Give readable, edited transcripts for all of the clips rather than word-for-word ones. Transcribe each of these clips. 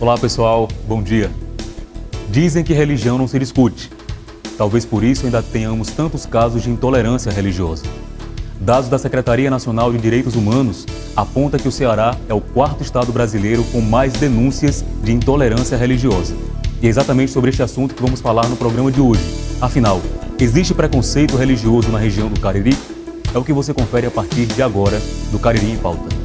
Olá pessoal, bom dia. Dizem que religião não se discute. Talvez por isso ainda tenhamos tantos casos de intolerância religiosa. Dados da Secretaria Nacional de Direitos Humanos apontam que o Ceará é o quarto estado brasileiro com mais denúncias de intolerância religiosa. E é exatamente sobre este assunto que vamos falar no programa de hoje. Afinal, existe preconceito religioso na região do Cariri? É o que você confere a partir de agora do Cariri em Pauta.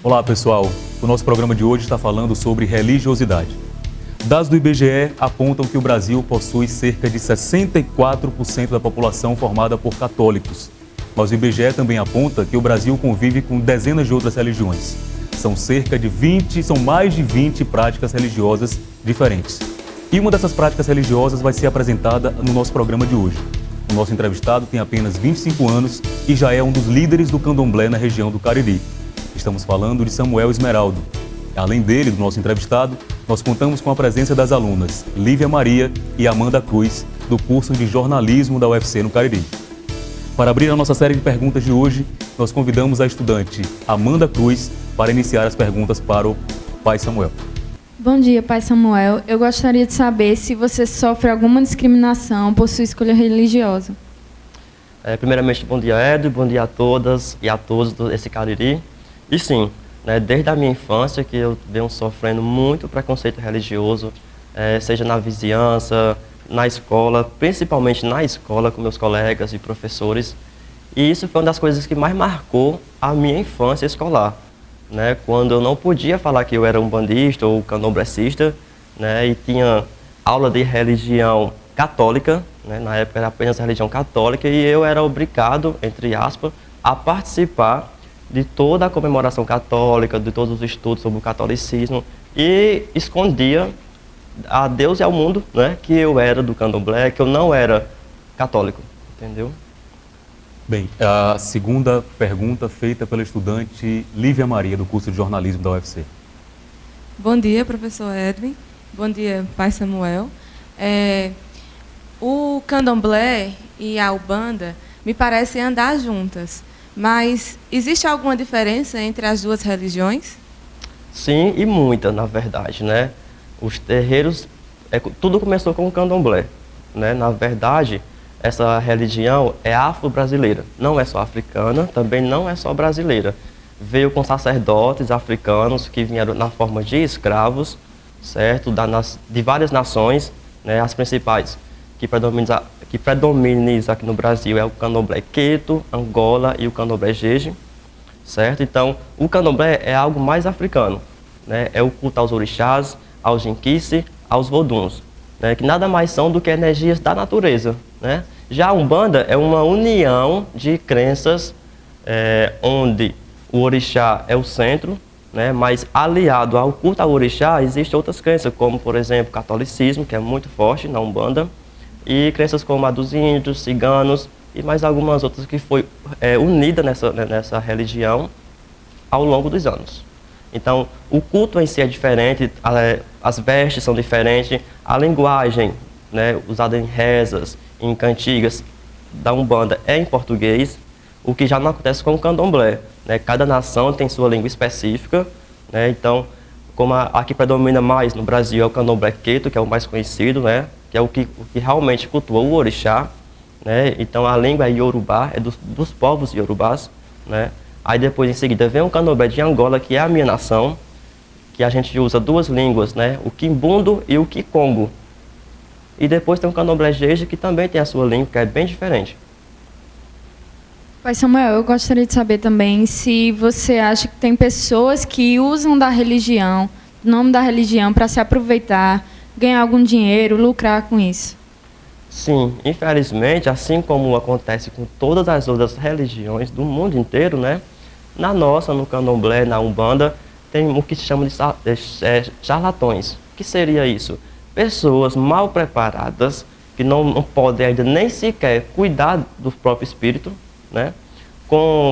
Olá pessoal, o nosso programa de hoje está falando sobre religiosidade. Dados do IBGE apontam que o Brasil possui cerca de 64% da população formada por católicos. Mas o IBGE também aponta que o Brasil convive com dezenas de outras religiões. São mais de 20 práticas religiosas diferentes. E uma dessas práticas religiosas vai ser apresentada no nosso programa de hoje. O nosso entrevistado tem apenas 25 anos e já é um dos líderes do candomblé na região do Cariri. Estamos falando de Samuel Esmeraldo. Além dele, do nosso entrevistado, nós contamos com a presença das alunas Lívia Maria e Amanda Cruz, do curso de jornalismo da UFC no Cariri. Para abrir a nossa série de perguntas de hoje, nós convidamos a estudante Amanda Cruz para iniciar as perguntas para o pai Samuel. Bom dia, pai Samuel. Eu gostaria de saber se você sofre alguma discriminação por sua escolha religiosa. Primeiramente, bom dia, Edu, bom dia a todas e a todos desse Cariri. E sim, desde a minha infância que eu venho sofrendo muito preconceito religioso, seja na vizinhança, na escola, principalmente na escola com meus colegas e professores. E isso foi uma das coisas que mais marcou a minha infância escolar, quando eu não podia falar que eu era um bandista ou candomblessista, e tinha aula de religião católica, na época era apenas religião católica, e eu era obrigado, entre aspas, a participar de toda a comemoração católica, de todos os estudos sobre o catolicismo, e escondia a Deus e ao mundo, que eu era do candomblé, que eu não era católico, entendeu? Bem, a segunda pergunta feita pela estudante Lívia Maria, do curso de jornalismo da UFC. Bom dia, professor Edwin. Bom dia, pai Samuel. O candomblé e a Umbanda me parecem andar juntas. Mas existe alguma diferença entre as duas religiões? Sim, e muita, na verdade, Os terreiros, tudo começou com o candomblé, Na verdade, essa religião é afro-brasileira. Não é só africana, também não é só brasileira. Veio com sacerdotes africanos que vieram na forma de escravos, certo? De várias nações, as principais que predomina aqui no Brasil é o candomblé Queto, Angola e o candomblé Jeje, certo? Então, o candomblé é algo mais africano, É o culto aos orixás, aos jinquice, aos voduns, que nada mais são do que energias da natureza, Já a Umbanda é uma união de crenças onde o orixá é o centro, mas aliado ao culto ao orixá existem outras crenças, como, por exemplo, o catolicismo, que é muito forte na Umbanda, e crenças como a dos índios, ciganos e mais algumas outras que foi unida nessa religião ao longo dos anos. Então, o culto em si é diferente, as vestes são diferentes, a linguagem usada em rezas, em cantigas da Umbanda é em português, o que já não acontece com o candomblé. Cada nação tem sua língua específica, então, como a que predomina mais no Brasil é o candomblé Queto, que é o mais conhecido, que é o que realmente cultua o orixá, Então a língua é Yorubá, é dos povos Yorubás, Aí depois em seguida vem o candomblé de Angola, que é a minha nação, que a gente usa duas línguas, O quimbundo e o kikongo. E depois tem o candomblé Jeje, que também tem a sua língua, que é bem diferente. Pai Samuel, eu gostaria de saber também se você acha que tem pessoas que usam da religião, o nome da religião, para se aproveitar, ganhar algum dinheiro, lucrar com isso. Sim, infelizmente, assim como acontece com todas as outras religiões do mundo inteiro, na nossa, no candomblé, na Umbanda, tem o que se chama de charlatões. O que seria isso? Pessoas mal preparadas, que não podem ainda nem sequer cuidar do próprio espírito,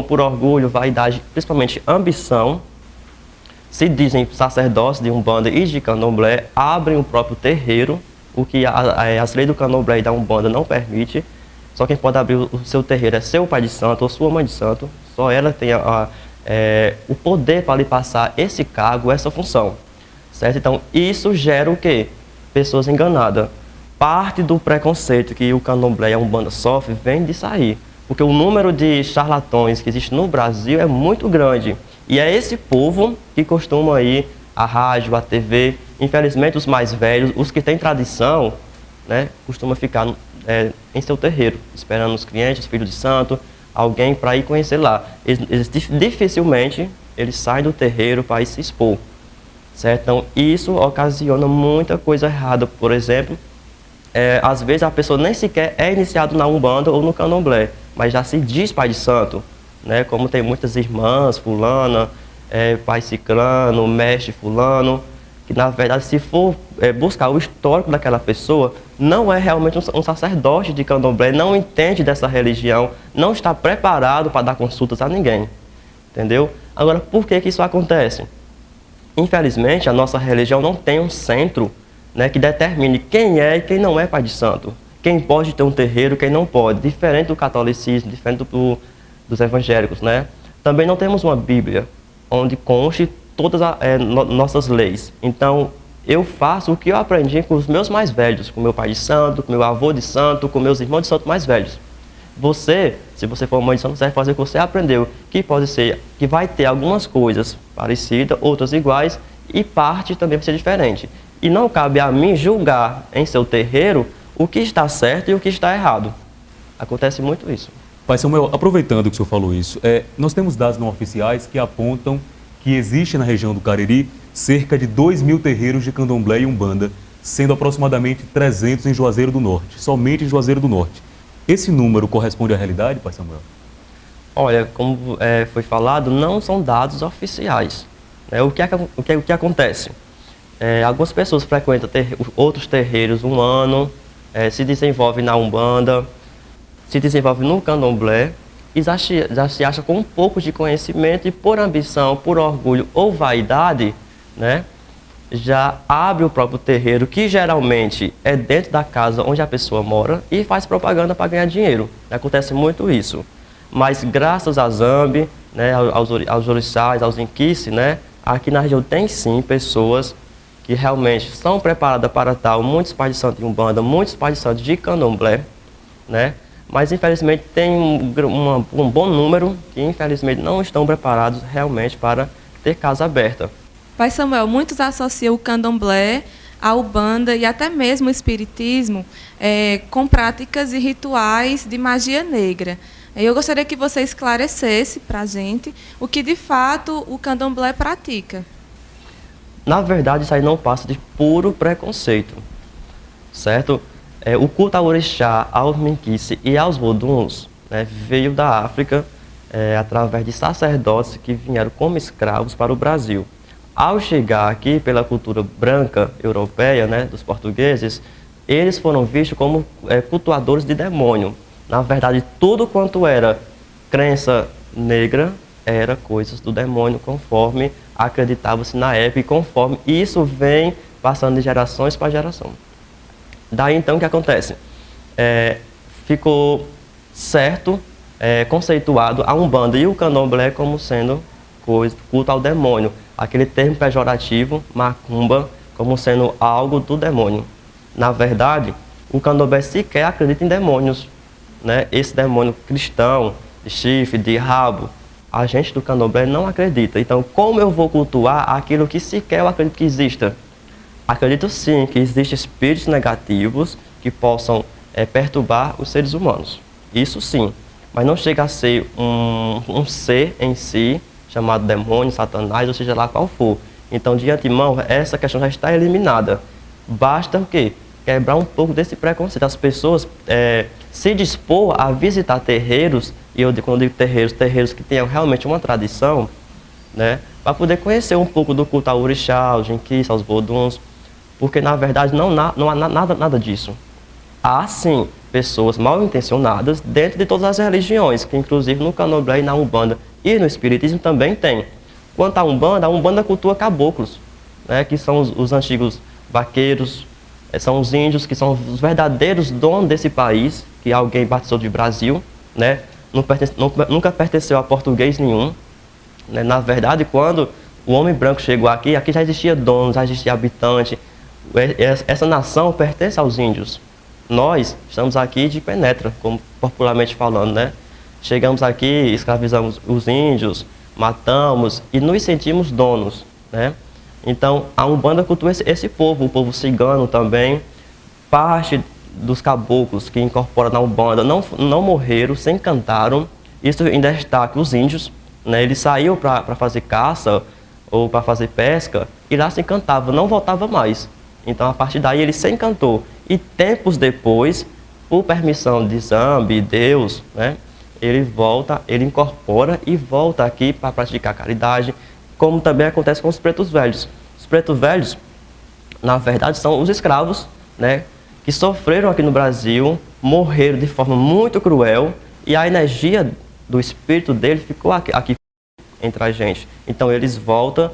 por orgulho, vaidade, principalmente ambição, se dizem sacerdotes de Umbanda e de Candomblé, abrem o próprio terreiro, o que as leis do Candomblé e da Umbanda não permite. Só quem pode abrir o seu terreiro é seu pai de santo ou sua mãe de santo. Só ela tem o poder para lhe passar esse cargo, essa função. Certo? Então, isso gera o quê? Pessoas enganadas. Parte do preconceito que o Candomblé e a Umbanda sofrem vem disso aí. Porque o número de charlatões que existe no Brasil é muito grande. E é esse povo que costuma ir à rádio, à TV. Infelizmente, os mais velhos, os que têm tradição, né, costumam ficar em seu terreiro, esperando os clientes, os filhos de santo, alguém para ir conhecer lá. Dificilmente eles saem do terreiro para ir se expor. Certo? Então, isso ocasiona muita coisa errada. Por exemplo, às vezes a pessoa nem sequer é iniciada na Umbanda ou no Candomblé, mas já se diz pai de santo, né? Como tem muitas irmãs, fulana, pai ciclano, mestre fulano, que na verdade, se for buscar o histórico daquela pessoa, não é realmente um sacerdote de Candomblé, não entende dessa religião, não está preparado para dar consultas a ninguém, entendeu? Agora, por que isso acontece? Infelizmente, a nossa religião não tem um centro, né, que determine quem é e quem não é pai de santo. Quem pode ter um terreiro, quem não pode. Diferente do catolicismo, diferente dos evangélicos, né? Também não temos uma Bíblia onde conste todas as nossas leis. Então, eu faço o que eu aprendi com os meus mais velhos, com meu pai de santo, com meu avô de santo, com meus irmãos de santo mais velhos. Você, se você for mãe de santo, você vai fazer o que você aprendeu, que pode ser, que vai ter algumas coisas parecidas, outras iguais, e parte também vai ser diferente. E não cabe a mim julgar em seu terreiro o que está certo e o que está errado. Acontece muito isso. Pai Samuel, aproveitando que o senhor falou isso, nós temos dados não oficiais que apontam que existe na região do Cariri cerca de 2.000 terreiros de Candomblé e Umbanda, sendo aproximadamente 300 em Juazeiro do Norte, somente em Juazeiro do Norte. Esse número corresponde à realidade, Pai Samuel? Olha, como foi falado, não são dados oficiais. O que acontece? Algumas pessoas frequentam outros terreiros um ano, se desenvolvem na Umbanda, se desenvolvem no Candomblé, e já se acha com um pouco de conhecimento e por ambição, por orgulho ou vaidade, né, já abre o próprio terreiro, que geralmente é dentro da casa onde a pessoa mora, e faz propaganda para ganhar dinheiro. Acontece muito isso. Mas graças a Zambi, né, aos orixás, aos inquices, né, aqui na região tem sim pessoas que realmente são preparadas para tal, muitos pais de santo de Umbanda, muitos pais de santo de Candomblé, né? Mas infelizmente tem um bom número que infelizmente não estão preparados realmente para ter casa aberta. Pai Samuel, muitos associam o Candomblé, a Umbanda e até mesmo o Espiritismo com práticas e rituais de magia negra. Eu gostaria que você esclarecesse para a gente o que de fato o Candomblé pratica. Na verdade, isso aí não passa de puro preconceito, certo? O culto ao orixá, aos minquice e aos voduns, né, veio da África através de sacerdotes que vieram como escravos para o Brasil. Ao chegar aqui pela cultura branca europeia, né, dos portugueses, eles foram vistos como cultuadores de demônio. Na verdade, tudo quanto era crença negra era coisas do demônio, conforme acreditava-se na época e conforme isso vem passando de gerações para geração. Daí então o que acontece? Ficou certo, conceituado a Umbanda e o Candomblé como sendo culto ao demônio. Aquele termo pejorativo, macumba, como sendo algo do demônio. Na verdade, o Candomblé sequer acredita em demônios, né? Esse demônio cristão, de chifre, de rabo, a gente do Candomblé não acredita. Então, como eu vou cultuar aquilo que sequer eu acredito que exista? Acredito sim que existem espíritos negativos que possam perturbar os seres humanos. Isso sim, mas não chega a ser um ser em si, chamado demônio, satanás, ou seja lá qual for. Então, de antemão, essa questão já está eliminada. Basta o quê? Quebrar um pouco desse preconceito. As pessoas se dispor a visitar terreiros, e quando eu digo terreiros que tenham realmente uma tradição, né, para poder conhecer um pouco do culto ao orixá, aos inquices, aos voduns, porque na verdade não há nada disso. Há sim pessoas mal intencionadas dentro de todas as religiões, que inclusive no Candomblé e na Umbanda e no Espiritismo também tem. Quanto à Umbanda cultua caboclos, né, que são os antigos vaqueiros, são os índios, que são os verdadeiros donos desse país, que alguém batizou de Brasil, né, nunca pertenceu a português nenhum. Né. Na verdade, quando o homem branco chegou aqui, aqui já existia dono, já existia habitante. Essa nação pertence aos índios. Nós estamos aqui de penetra, como popularmente falando, né? Chegamos aqui, escravizamos os índios, matamos e nos sentimos donos, né? Então, a Umbanda cultua esse povo, o povo cigano também. Parte dos caboclos que incorporam na Umbanda não morreram, se encantaram. Isso em destaque os índios, né? Eles saíam para fazer caça ou para fazer pesca e lá se encantava, não voltava mais. Então, a partir daí, ele se encantou. E tempos depois, por permissão de Zambi, Deus, né, ele volta, ele incorpora e volta aqui para praticar caridade, como também acontece com os pretos velhos. Os pretos velhos, na verdade, são os escravos, né, que sofreram aqui no Brasil, morreram de forma muito cruel, e a energia do espírito dele ficou aqui entre a gente. Então, eles voltam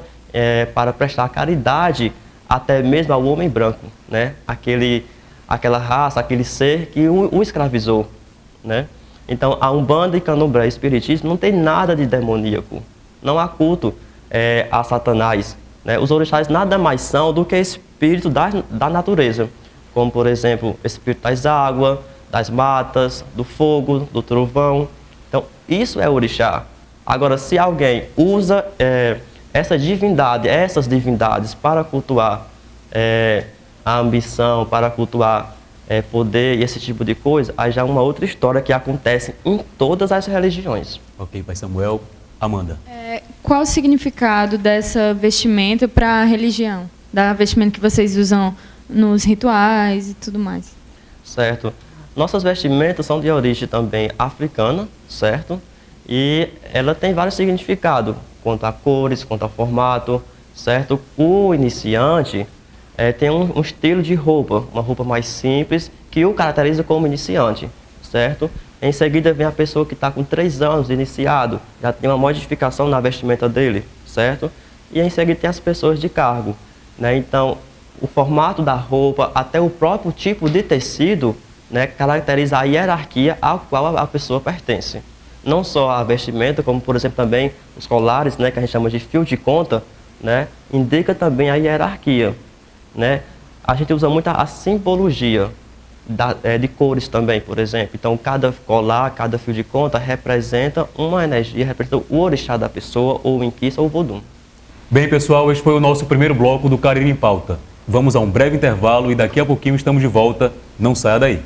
para prestar caridade até mesmo ao homem branco, né? Aquela raça, aquele ser que o escravizou, né? Então, a Umbanda e Candomblé e Espiritismo não tem nada de demoníaco. Não há culto a Satanás, né? Os orixás nada mais são do que espírito da natureza, como, por exemplo, espírito das águas, das matas, do fogo, do trovão. Então, isso é orixá. Agora, se alguém usa essas divindades para cultuar a ambição, para cultuar poder e esse tipo de coisa, aí já é uma outra história que acontece em todas as religiões. Ok, Pai Samuel. Amanda. Qual o significado dessa vestimenta para a religião? Da vestimenta que vocês usam nos rituais e tudo mais? Certo. Nossas vestimentas são de origem também africana, certo? E ela tem vários significados, quanto a cores, quanto a formato, certo? O iniciante tem um estilo de roupa, uma roupa mais simples, que o caracteriza como iniciante, certo? Em seguida vem a pessoa que está com 3 anos iniciado, já tem uma modificação na vestimenta dele, certo? E em seguida tem as pessoas de cargo, né? Então, o formato da roupa, até o próprio tipo de tecido, né, caracteriza a hierarquia à qual a pessoa pertence. Não só a vestimenta, como, por exemplo, também os colares, né, que a gente chama de fio de conta, né, indica também a hierarquia, né? A gente usa muito a simbologia de cores também, por exemplo. Então, cada colar, cada fio de conta representa uma energia, representa o orixá da pessoa, ou o inquice, ou o vodum. Bem, pessoal, este foi o nosso primeiro bloco do Cariri em Pauta. Vamos a um breve intervalo e daqui a pouquinho estamos de volta. Não saia daí.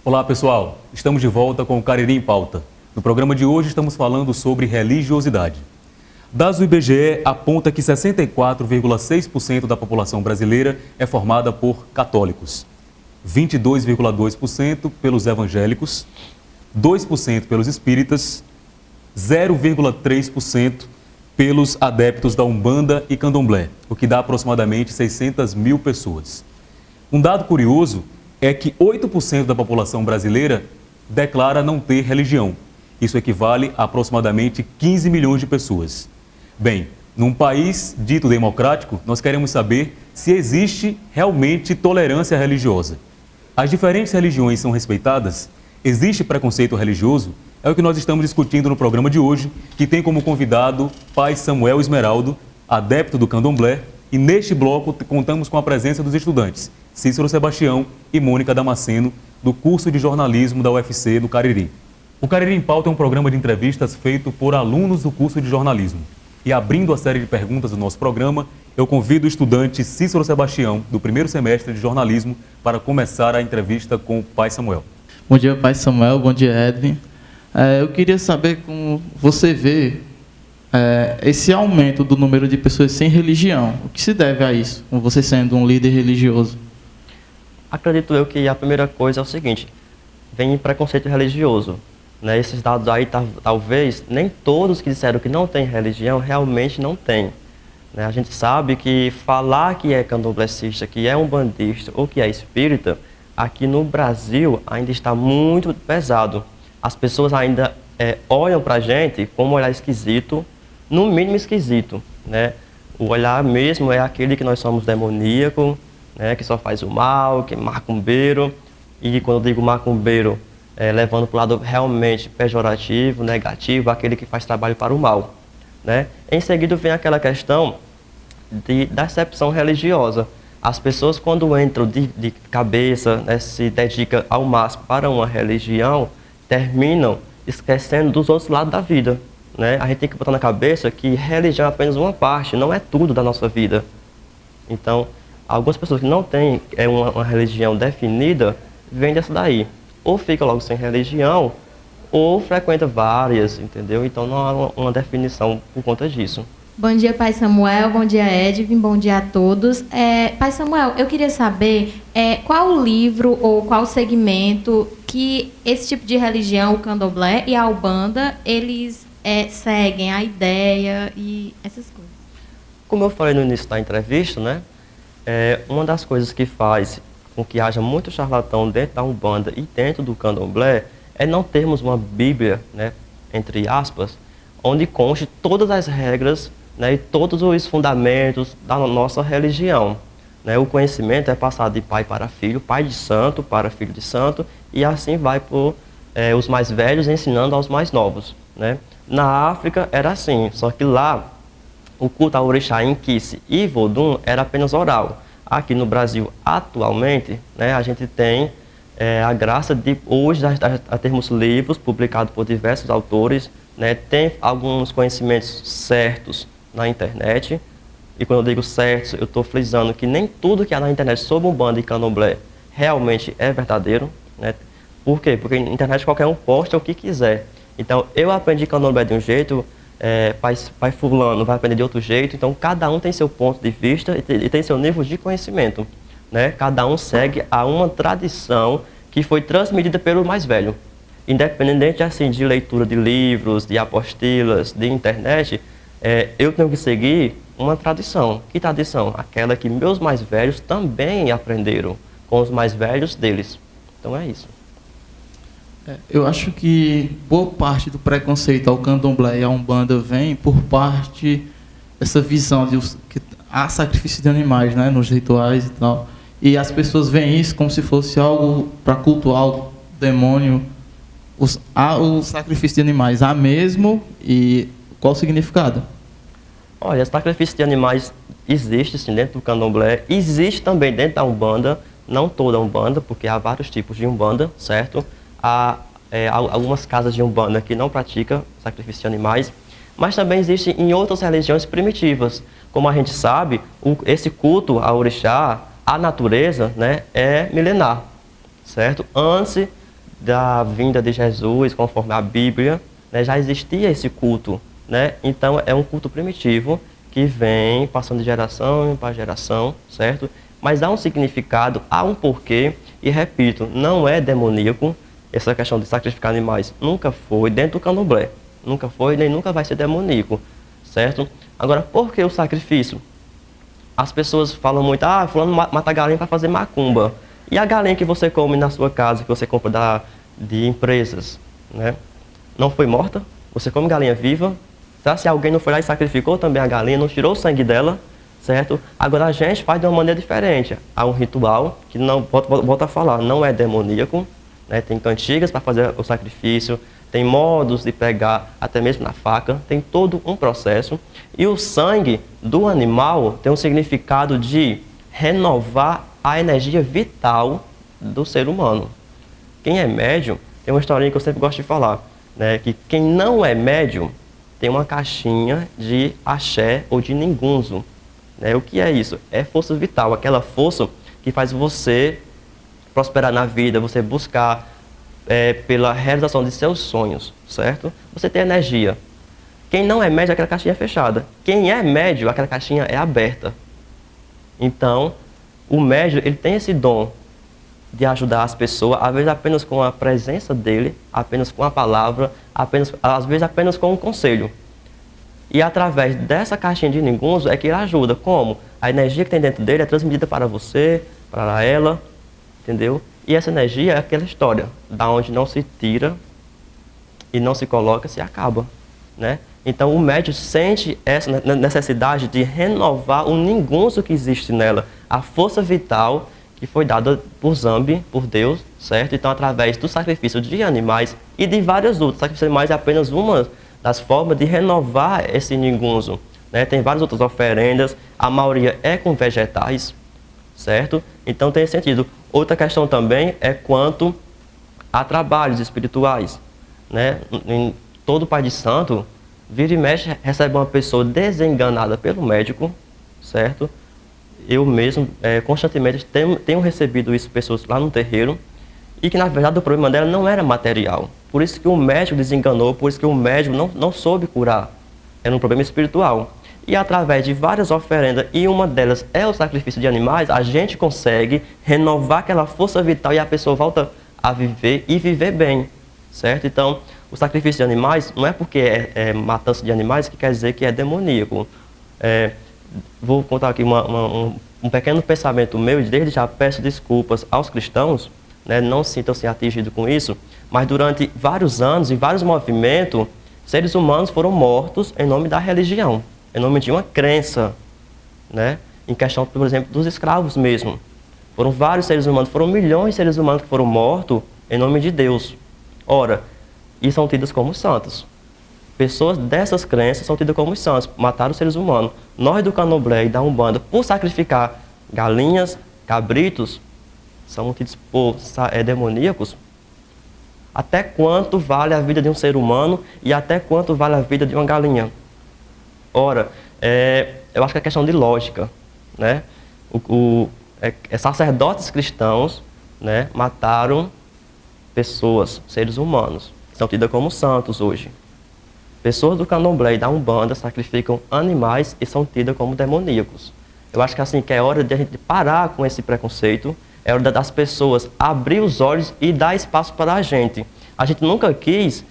Olá, pessoal. Estamos de volta com o Cariri em Pauta. No programa de hoje estamos falando sobre religiosidade. Dados do IBGE apontam que 64,6% da população brasileira é formada por católicos, 22,2% pelos evangélicos, 2% pelos espíritas, 0,3% pelos adeptos da Umbanda e Candomblé, o que dá aproximadamente 600 mil pessoas. Um dado curioso é que 8% da população brasileira declara não ter religião. Isso equivale a aproximadamente 15 milhões de pessoas. Bem, num país dito democrático, nós queremos saber se existe realmente tolerância religiosa. As diferentes religiões são respeitadas? Existe preconceito religioso? É o que nós estamos discutindo no programa de hoje, que tem como convidado Pai Samuel Esmeraldo, adepto do Candomblé, e neste bloco contamos com a presença dos estudantes Cícero Sebastião e Mônica Damasceno, do curso de jornalismo da UFC do Cariri. O Cariri em Pauta é um programa de entrevistas feito por alunos do curso de jornalismo. E abrindo a série de perguntas do nosso programa, eu convido o estudante Cícero Sebastião, do primeiro semestre de jornalismo, para começar a entrevista com o Pai Samuel. Bom dia, Pai Samuel. Bom dia, Edwin. Eu queria saber como você vê esse aumento do número de pessoas sem religião. O que se deve a isso, com você sendo um líder religioso? Acredito eu que a primeira coisa é o seguinte, vem preconceito religioso. Né? Esses dados aí, talvez, nem todos que disseram que não tem religião, realmente não tem. Né? A gente sabe que falar que é candomblessista, que é umbandista ou que é espírita, aqui no Brasil ainda está muito pesado. As pessoas ainda olham para a gente com um olhar esquisito, no mínimo esquisito. Né? O olhar mesmo é aquele que nós somos demoníaco, né? Que só faz o mal, que é macumbeiro. E quando eu digo macumbeiro, levando para o lado realmente pejorativo, negativo, aquele que faz trabalho para o mal. Né? Em seguida vem aquela questão da acepção religiosa. As pessoas quando entram de cabeça, né, se dedicam ao máximo para uma religião, terminam esquecendo dos outros lados da vida. Né? A gente tem que botar na cabeça que religião é apenas uma parte, não é tudo da nossa vida. Então, algumas pessoas que não têm uma religião definida, vêm dessa daí. Ou fica logo sem religião, ou frequenta várias, entendeu? Então não há uma definição por conta disso. Bom dia, Pai Samuel. Bom dia, Edwin. Bom dia a todos. Pai Samuel, eu queria saber qual o livro ou qual segmento que esse tipo de religião, o Candomblé e a Umbanda, eles seguem a ideia e essas coisas. Como eu falei no início da entrevista, né? Uma das coisas que faz com que haja muito charlatão dentro da Umbanda e dentro do Candomblé é não termos uma Bíblia, né, entre aspas, onde conste todas as regras, né, e todos os fundamentos da nossa religião. Né? O conhecimento é passado de pai para filho, pai de santo para filho de santo, e assim vai por os mais velhos ensinando aos mais novos. Né? Na África era assim, só que lá o culto ao orixá, Inquice e Vodum era apenas oral. Aqui no Brasil, atualmente, né, a gente tem a graça de hoje a termos livros publicados por diversos autores, né, tem alguns conhecimentos certos na internet. E quando eu digo certos, eu estou frisando que nem tudo que há na internet sobre Umbanda e Candomblé realmente é verdadeiro. Né? Por quê? Porque na internet qualquer um posta o que quiser. Então, eu aprendi Candomblé de um jeito, pai fulano vai aprender de outro jeito, então cada um tem seu ponto de vista e tem seu nível de conhecimento. Né? Cada um segue a uma tradição que foi transmitida pelo mais velho. Independente assim, de leitura de livros, de apostilas, de internet, eu tenho que seguir uma tradição. Que tradição? Aquela que meus mais velhos também aprenderam com os mais velhos deles. Então é isso. Eu acho que boa parte do preconceito ao Candomblé e à Umbanda vem por parte dessa visão de que há sacrifício de animais, né, nos rituais e tal. E as pessoas veem isso como se fosse algo para cultuar o demônio. O sacrifício de animais há mesmo, e qual o significado? Olha, sacrifício de animais existe sim dentro do Candomblé, existe também dentro da Umbanda, não toda a Umbanda, porque há vários tipos de Umbanda, certo? Há algumas casas de Umbanda que não praticam sacrifício de animais, mas também existe em outras religiões primitivas. Como a gente sabe, esse culto ao orixá, à natureza, né, é milenar, certo? Antes da vinda de Jesus, conforme a Bíblia, né, já existia esse culto né? Então é um culto primitivo que vem passando de geração para geração, certo? Mas há um significado, há um porquê, e repito, não é demoníaco. Essa questão de sacrificar animais nunca foi dentro do candomblé, nunca foi nem nunca vai ser demoníaco, certo? Agora, por que o sacrifício? As pessoas falam muito, fulano mata galinha para fazer macumba. E a galinha que você come na sua casa, que você compra de empresas, né? Não foi morta? Você come galinha viva? Será se alguém não foi lá e sacrificou também a galinha, não tirou o sangue dela, certo? Agora a gente faz de uma maneira diferente. Há um ritual que, não, volto a falar, não é demoníaco, né? Tem cantigas para fazer o sacrifício, tem modos de pegar, até mesmo na faca, tem todo um processo. E o sangue do animal tem um significado de renovar a energia vital do ser humano. Quem é médium, tem uma historinha que eu sempre gosto de falar, né? Que quem não é médium tem uma caixinha de axé ou de ningunzo. Né? O que é isso? É força vital, aquela força que faz você prosperar na vida, você buscar pela realização de seus sonhos, certo? Você tem energia. Quem não é médio, aquela caixinha é fechada. Quem é médio, aquela caixinha é aberta. Então, o médio, ele tem esse dom de ajudar as pessoas, às vezes apenas com a presença dele, apenas com a palavra, às vezes apenas com um conselho. E através dessa caixinha de ningunzo é que ele ajuda. Como? A energia que tem dentro dele é transmitida para você, para ela, entendeu? E essa energia é aquela história, da onde não se tira e não se coloca, se acaba, né? Então o médium sente essa necessidade de renovar o ningunzo que existe nela, a força vital que foi dada por Zambi, por Deus, certo? Então através do sacrifício de animais e de vários outros, sacrifício de animais é apenas uma das formas de renovar esse ningunzo, né? Tem várias outras oferendas, a maioria é com vegetais, certo? Então tem sentido. Outra questão também é quanto a trabalhos espirituais, né? Em todo pai de santo, vira e mexe, recebe uma pessoa desenganada pelo médico, certo? Eu mesmo, constantemente, tenho recebido isso, pessoas lá no terreiro, e que na verdade o problema dela não era material. Por isso que o médico desenganou, por isso que o médico não soube curar. Era um problema espiritual. E através de várias oferendas, e uma delas é o sacrifício de animais, a gente consegue renovar aquela força vital e a pessoa volta a viver e viver bem, certo? Então, o sacrifício de animais não é porque é matança de animais que quer dizer que é demoníaco. Vou contar aqui um pequeno pensamento meu, e desde já peço desculpas aos cristãos, né? Não sintam-se atingidos com isso, mas durante vários anos e vários movimentos, seres humanos foram mortos em nome da religião, em nome de uma crença, né? Em questão, por exemplo, dos escravos mesmo. Foram vários seres humanos, foram milhões de seres humanos que foram mortos em nome de Deus. Ora, e são tidos como santos. Pessoas dessas crenças são tidas como santos, mataram os seres humanos. Nós do Candomblé e da Umbanda, por sacrificar galinhas, cabritos, são tidos por demoníacos. Até quanto vale a vida de um ser humano e até quanto vale a vida de uma galinha? Ora, eu acho que é questão de lógica, né? Sacerdotes cristãos, né, mataram pessoas, seres humanos, são tidos como santos hoje. Pessoas do Candomblé e da Umbanda sacrificam animais e são tidas como demoníacos. Eu acho que assim, que é hora de a gente parar com esse preconceito, é hora das pessoas abrir os olhos e dar espaço para a gente. A gente nunca quis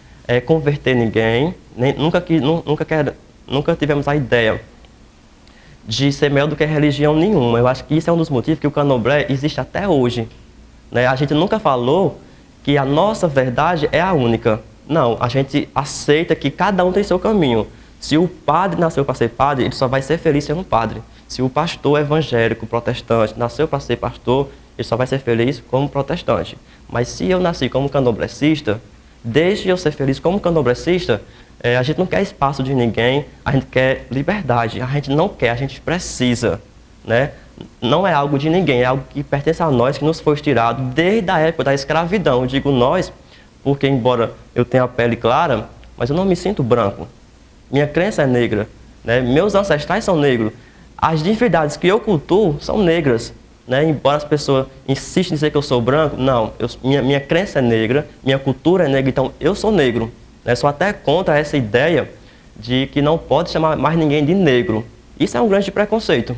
converter ninguém, nunca tivemos a ideia de ser melhor do que religião nenhuma. Eu acho que isso é um dos motivos que o Candomblé existe até hoje, né? A gente nunca falou que a nossa verdade é a única. Não, a gente aceita que cada um tem seu caminho. Se o padre nasceu para ser padre, ele só vai ser feliz sendo padre. Se o pastor evangélico, protestante, nasceu para ser pastor, ele só vai ser feliz como protestante. Mas se eu nasci como candomblessista, deixe eu ser feliz como candomblessista. A gente não quer espaço de ninguém, a gente quer liberdade. A gente não quer, a gente precisa, né? Não é algo de ninguém, é algo que pertence a nós, que nos foi tirado desde a época da escravidão. Eu digo nós, porque embora eu tenha a pele clara, mas eu não me sinto branco. Minha crença é negra, né? Meus ancestrais são negros. As divindades que eu cultuo são negras, né? Embora as pessoas insistam em dizer que eu sou branco, não. Minha crença é negra, minha cultura é negra, então eu sou negro. Sou até contra essa ideia de que não pode chamar mais ninguém de negro. Isso é um grande preconceito.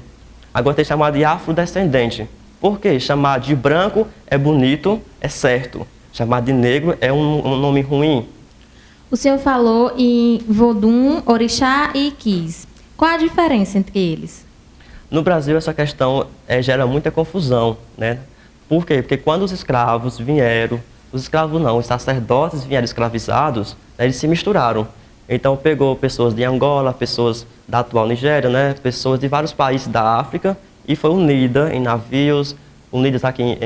Agora tem chamado de afrodescendente. Por quê? Chamar de branco é bonito, é certo. Chamar de negro é um nome ruim. O senhor falou em Vodum, Orixá e Iquis. Qual a diferença entre eles? No Brasil, essa questão gera muita confusão, né? Por quê? Porque quando os escravos vieram, os escravos não, os sacerdotes vieram escravizados, né, eles se misturaram. Então, pegou pessoas de Angola, pessoas da atual Nigéria, né, pessoas de vários países da África e foi unida em navios, unidas aqui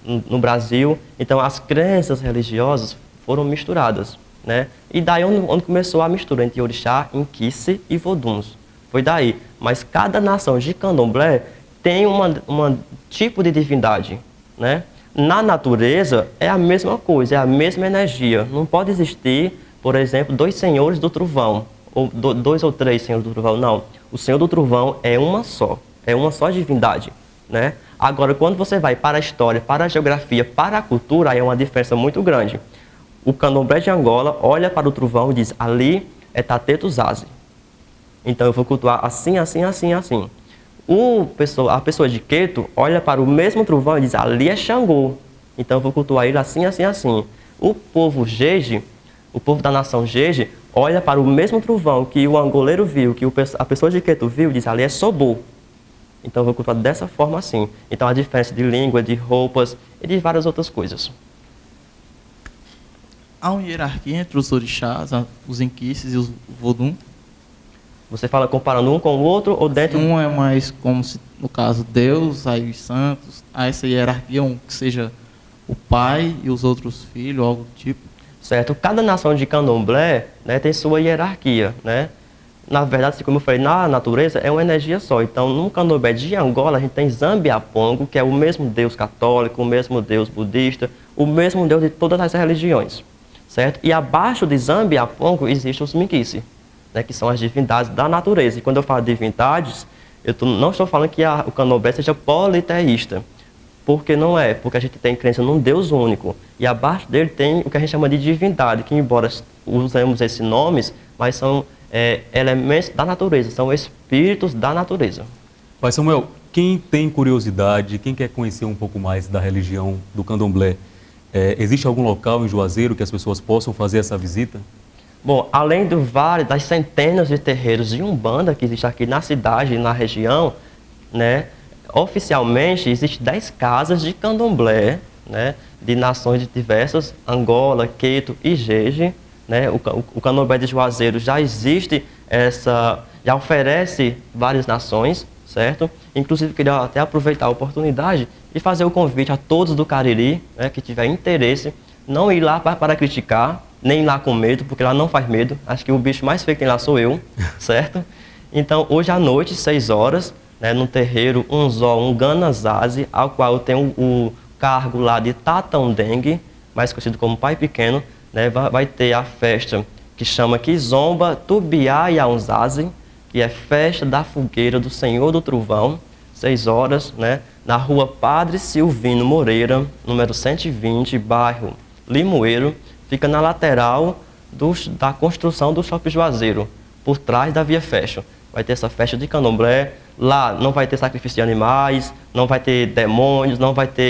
no Brasil. Então, as crenças religiosas foram misturadas, né? E daí onde começou a mistura entre Orixá, Inquice e Voduns. Foi daí. Mas cada nação de Candomblé tem um tipo de divindade, né? Na natureza é a mesma coisa, é a mesma energia. Não pode existir, por exemplo, 2 senhores do trovão, ou 2 ou 3 senhores do trovão, não. O Senhor do Trovão é uma só divindade, né? Agora, quando você vai para a história, para a geografia, para a cultura, aí é uma diferença muito grande. O Candomblé de Angola olha para o trovão e diz, ali é Tateto Zazi. Então eu vou cultuar assim, assim, assim, assim. A pessoa de Queto olha para o mesmo trovão e diz, ali é Xangô. Então eu vou cultuar ele assim, assim, assim. O povo Jeje, o povo da nação Jeje, olha para o mesmo trovão que o angoleiro viu, que a pessoa de Queto viu e diz, ali é Sobô. Então eu vou cultuar dessa forma assim. Então a diferença de língua, de roupas e de várias outras coisas. Há uma hierarquia entre os orixás, os inquices e os vodum? Você fala comparando um com o outro ou dentro... Um é mais como se, no caso, Deus, aí os santos, há essa hierarquia, um que seja o pai e os outros filhos, algo do tipo. Certo. Cada nação de Candomblé, né, tem sua hierarquia, né? Na verdade, assim como eu falei, na natureza é uma energia só. Então, no Candomblé de Angola, a gente tem Zambiapongo, que é o mesmo Deus católico, o mesmo Deus budista, o mesmo Deus de todas as religiões, certo? E abaixo de Zambiapongo existem os Minquice, né, que são as divindades da natureza. E quando eu falo divindades, não estou falando que o Candomblé seja politeísta, porque não é, porque a gente tem crença num Deus único. E abaixo dele tem o que a gente chama de divindade, que embora usemos esses nomes, mas são elementos da natureza, são espíritos da natureza. Pai Samuel, quem tem curiosidade, quem quer conhecer um pouco mais da religião do Candomblé, existe algum local em Juazeiro que as pessoas possam fazer essa visita? Bom, além das centenas de terreiros de Umbanda que existem aqui na cidade e na região, né, oficialmente existem 10 casas de Candomblé, né, de nações diversas, Angola, Queto e Jeje. Né, o Candomblé de Juazeiro já existe, já oferece várias nações, certo? Inclusive, queria até aproveitar a oportunidade e fazer o convite a todos do Cariri, né, que tiver interesse, não ir lá para criticar, nem ir lá com medo, porque lá não faz medo. Acho que o bicho mais feio que tem lá sou eu, certo? Então, hoje à noite, 6 horas, né, no terreiro Unzó Unganazazi, ao qual eu tenho o cargo lá de Tatandengue, mais conhecido como Pai Pequeno, né, vai ter a festa que chama Kizomba Tubiá Yaunzazi, que é festa da fogueira do Senhor do Trovão, 6 horas, né, na rua Padre Silvino Moreira, número 120, bairro Limoeiro, fica na lateral da construção do Shopping Juazeiro, por trás da Via Fashion. Vai ter essa festa de Candomblé, lá não vai ter sacrifício de animais, não vai ter demônios,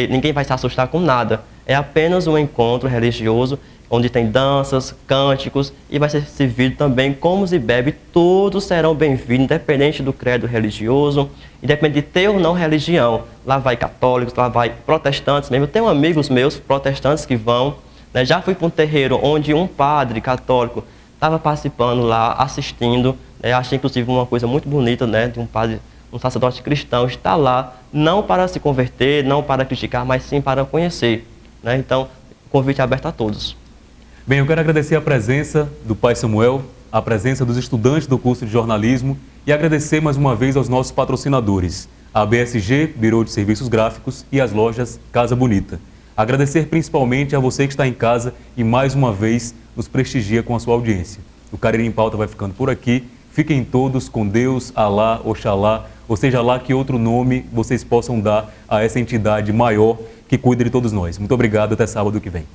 ninguém vai se assustar com nada. É apenas um encontro religioso, onde tem danças, cânticos, e vai ser servido também como se bebe. Todos serão bem-vindos, independente do credo religioso, independente de ter ou não religião. Lá vai católicos, lá vai protestantes mesmo. Eu tenho amigos meus, protestantes, que vão. Né? Já fui para um terreiro onde um padre católico estava participando lá, assistindo. Achei, inclusive, uma coisa muito bonita, né, de um padre, um sacerdote cristão, estar lá, não para se converter, não para criticar, mas sim para conhecer. Né? Então, convite é aberto a todos. Bem, eu quero agradecer a presença do Pai Samuel, a presença dos estudantes do curso de jornalismo e agradecer mais uma vez aos nossos patrocinadores, a BSG, Birô de Serviços Gráficos, e as lojas Casa Bonita. Agradecer principalmente a você que está em casa e mais uma vez nos prestigia com a sua audiência. O Cariri em Pauta vai ficando por aqui. Fiquem todos com Deus, Alá, Oxalá, ou seja lá que outro nome vocês possam dar a essa entidade maior que cuida de todos nós. Muito obrigado, até sábado que vem.